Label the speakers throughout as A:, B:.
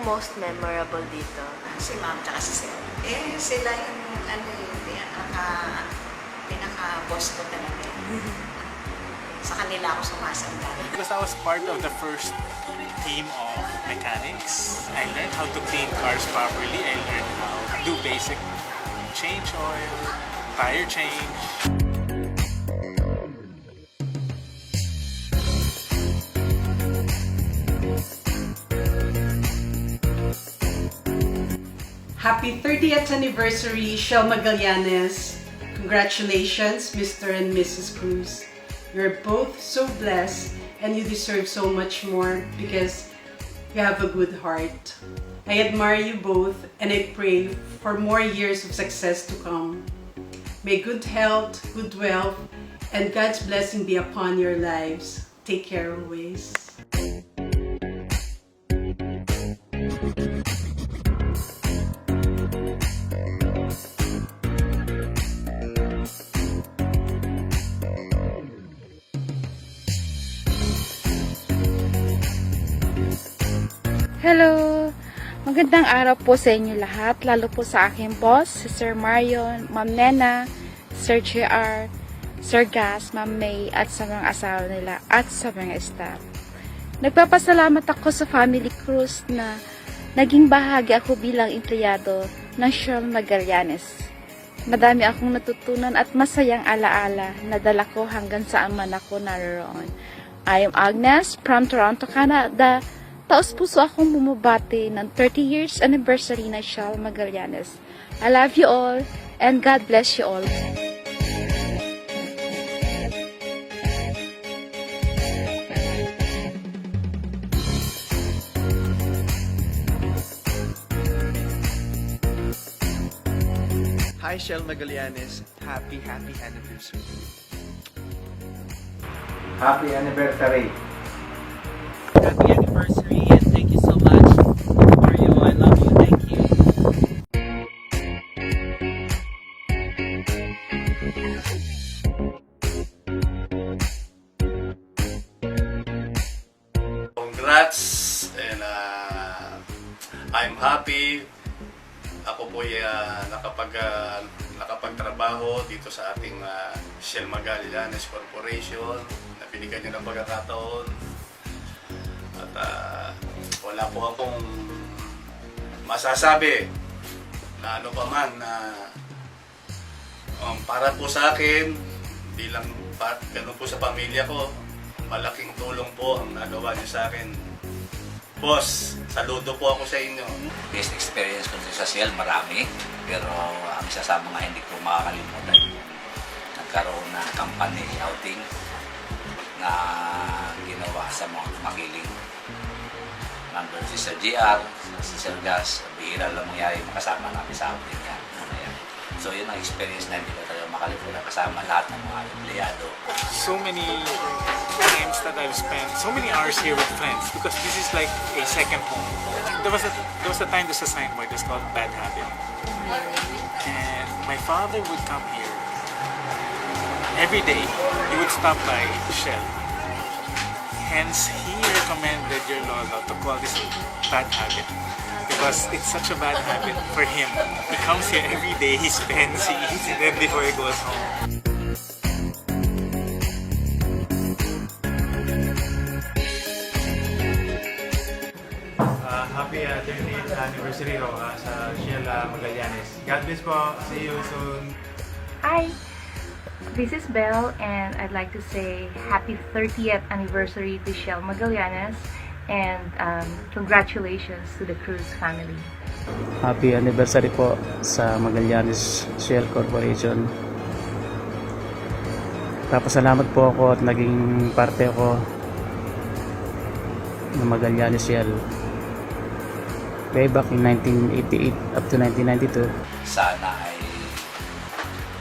A: most memorable dito?
B: Si ma'am tsaka si sir. Sila yung pinaka-boss ko talaga. Sa kanila ako sumasandal.
C: Because I was part of the first team of mechanics. I learned how to clean cars properly. I learned how to do basic change oil, tire change.
D: Happy 30th anniversary, Shell Magallanes. Congratulations, Mr. and Mrs. Cruz. You're both so blessed and you deserve so much more because you have a good heart. I admire you both and I pray for more years of success to come. May good health, good wealth, and God's blessing be upon your lives. Take care always.
E: Hello! Magandang araw po sa inyo lahat, lalo po sa aking boss, si Sir Marion, Ma'am Nena, Sir JR, Sir Gas, Ma'am May, at sa mga asawa nila at sa mga staff. Nagpapasalamat ako sa Family Cruz na naging bahagi ako bilang empleyado ng Shell Magallanes. Madami akong natutunan at masayang alaala na dala ko hanggang saan man ako naroon. I am Agnes from Toronto, Canada. Taos puso akong bumabati ng 30 years anniversary na Shell Magallanes. I love you all and God bless you all.
F: Hi Shell Magallanes, happy anniversary.
G: Happy anniversary.
H: Happy anniversary and thank you so much. Mario, I love you. Thank you.
I: Congrats and I'm happy. Ako po nakapagtrabaho dito sa ating Shell Magallanes Corporation na binigyan niyo ng pagkakataon. At wala po akong masasabi na ano pa man na para po sa akin bilang ganun po sa pamilya ko, malaking tulong po ang nagawa niyo sa akin. Boss, saludo po ako sa inyo.
J: Best experience ko sa Shell, marami. Pero ang isa sa mga hindi ko makakalimutan, nagkaroon ng company outing na ginawa sa mga makiling. Nandun si Sir GR, si Sir Gas, bihira lang mangyari makasama namin sa outing niya. So yun ang experience na hindi ko talaga makalimutan kasama lahat ng mga empleyado.
C: So many times that I've spent, so many hours here with friends because this is like a second home. There was a time there's a signboard that's called Bad Habit. And my father would come here every day. He would stop by Shell. Hence, he recommended your Lolo to call this Bad Habit because it's such a bad habit for him. He comes here every day, he spends, he eats, and then before he goes home.
K: Happy 30th anniversary ho sa Shell Magallanes. God bless po. See you soon.
L: Hi, this is Belle and I'd like to say happy 30th anniversary to Shell Magallanes and congratulations to the Cruz family.
M: Happy anniversary po sa Magallanes Shell Corporation. Papasalamat po ako at naging parte ako ng Magallanes Shell way back in 1988 up to 1992.
J: Sana ay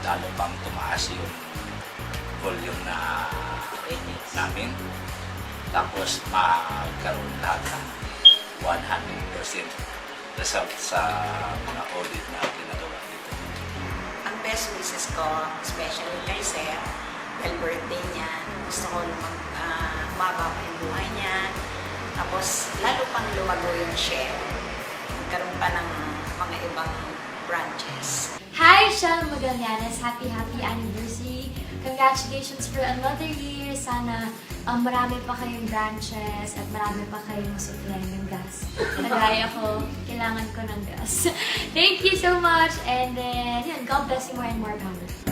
J: lalo pang tumaas yung volume na namin. Tapos magkaroon lahat ng 100% result sa mga audit na ginagawa dito.
B: Ang best wishes ko, especially kay Sir, dahil birthday niya, gusto ko umaba pa yung buhay niya. Tapos lalo pang lumago yung Shell. pa ng mga ibang branches.
A: Hi, Shell Magallanes! Happy anniversary! Congratulations for another year! Sana marami pa kayong branches at marami pa kayong supply ng gas. Nagaya ko, kailangan ko ng gas. Thank you so much! And then, God bless you more and more, Pamela.